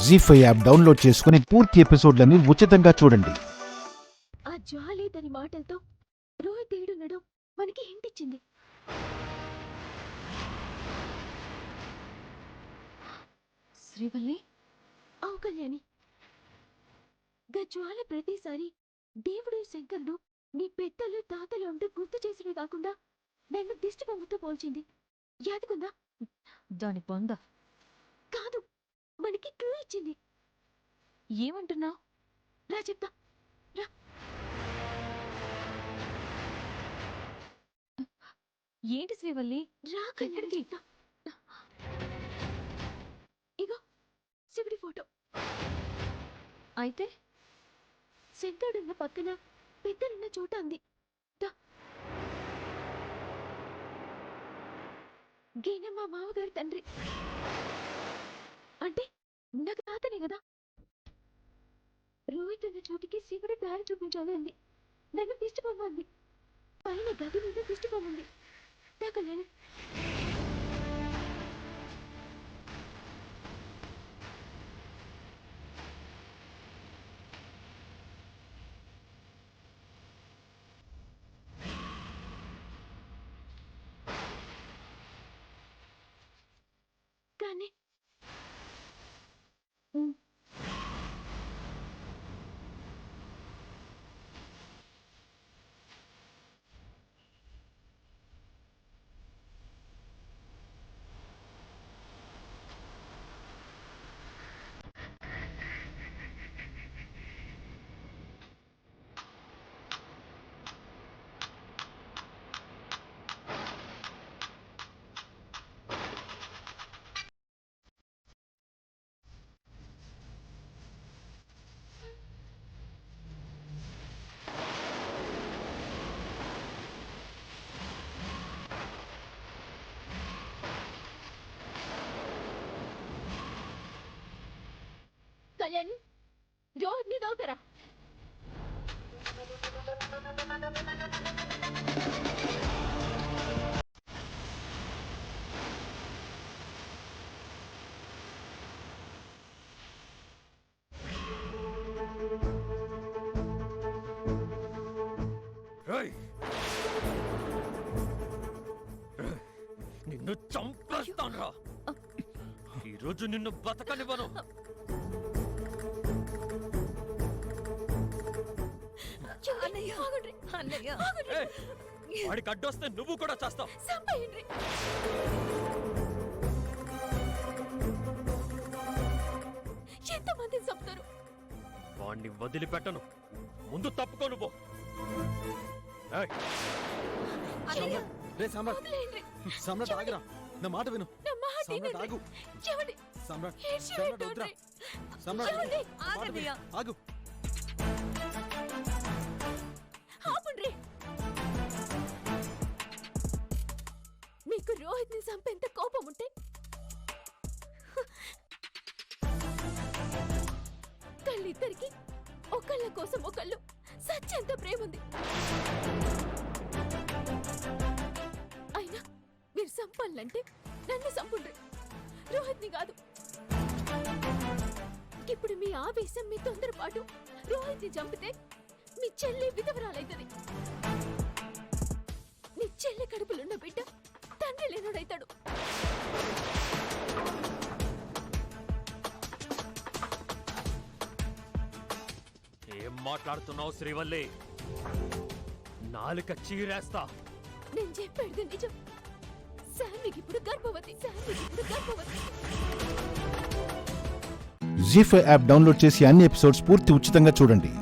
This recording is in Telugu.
జీ5 యాప్ డౌన్లోడ్ చేసుకుని పూర్తి ఎపిసోడ్లని ఉచితంగా చూడండి. ఆ జాలి తన మాటలతో రోహిత్ ఏడున్నాడో మనకి హింట్ ఇచ్చింది. శ్రీవల్లి, అవు కళ్యాణి, జ్వాల ప్రతిసారి దేవుడు శంకర్ను నీ పెద్దలు తాతలు అంటూ గుర్తు చేసినవి కాకుండా నన్ను దిష్టి బొమ్మతో పోల్చింది. యాదకుందా? దాని బొంద కాదు, మనకి క్లూ ఇచ్చింది. ఏమంటున్నావు? రా చెప్తా, రా. ఏంటి శ్రీవల్లి? రా కళ్యాణి, చెప్తా. ఇగో శివుడి ఫోటో. అయితే శంకరుడున్న పక్కన పెద్దలున్న చోట అంది. గీన మా మామగారి తండ్రి అంటే నాకు తాతనే కదా. రోహిత్ ఉన్న చోటికి శివుడు దారి చూపించాలి అంది. నన్ను దిష్టిపోమంది. పైన గది మీద దిష్టిపోమంది. కళ్యాణి, కానీ కళ్యాణ్, రోహిత్ ని దోకరా. నిన్ను చంపేస్తానురా. ఈరోజు నిన్ను బతకనివ్వను. వాడికి అడ్డొస్తే నువ్వు కూడా చేస్తావు. ఎంతమందిని చంపుతారు? వాణ్ణి వదిలిపెట్టను. ముందు తప్పుకో నువ్వు. సమ్రాట్ ఆగిరా, నా మాట విను. సమ్రాట్ ఆగు. సమ్రాట్ వద్దురా. సమ్రాట్ ఆగు. మీకు రోహిత్ ని చంపేంత కోపం ఉంటే కళ్ళిద్దరికి ఒకళ్ళ కోసం ఒకళ్ళు సత్యంత ప్రేమ ఉంది. అయినా మీరు చంపాలంటే నన్ను చంపుండ్రి, రోహిత్ ని కాదు. ఇప్పుడు మీ ఆవేశం, మీ తొందరపాటు రోహిత్ ని చంపితే మీ చెల్లి విధవరాలైతది. నీ చెల్లి కడుపులున్న బిడ్డ తండ్రి లేనుడైతాడు. ఏం మాట్లాడుతున్నావు శ్రీవల్లి? నాలుక చీరేస్తా. నేను చెప్పేది నిజం. శామికి ఇప్పుడు గర్భవతి. జీ5 యాప్ డౌన్లోడ్ చేసి అన్ని ఎపిసోడ్స్ పూర్తి ఉచితంగా చూడండి.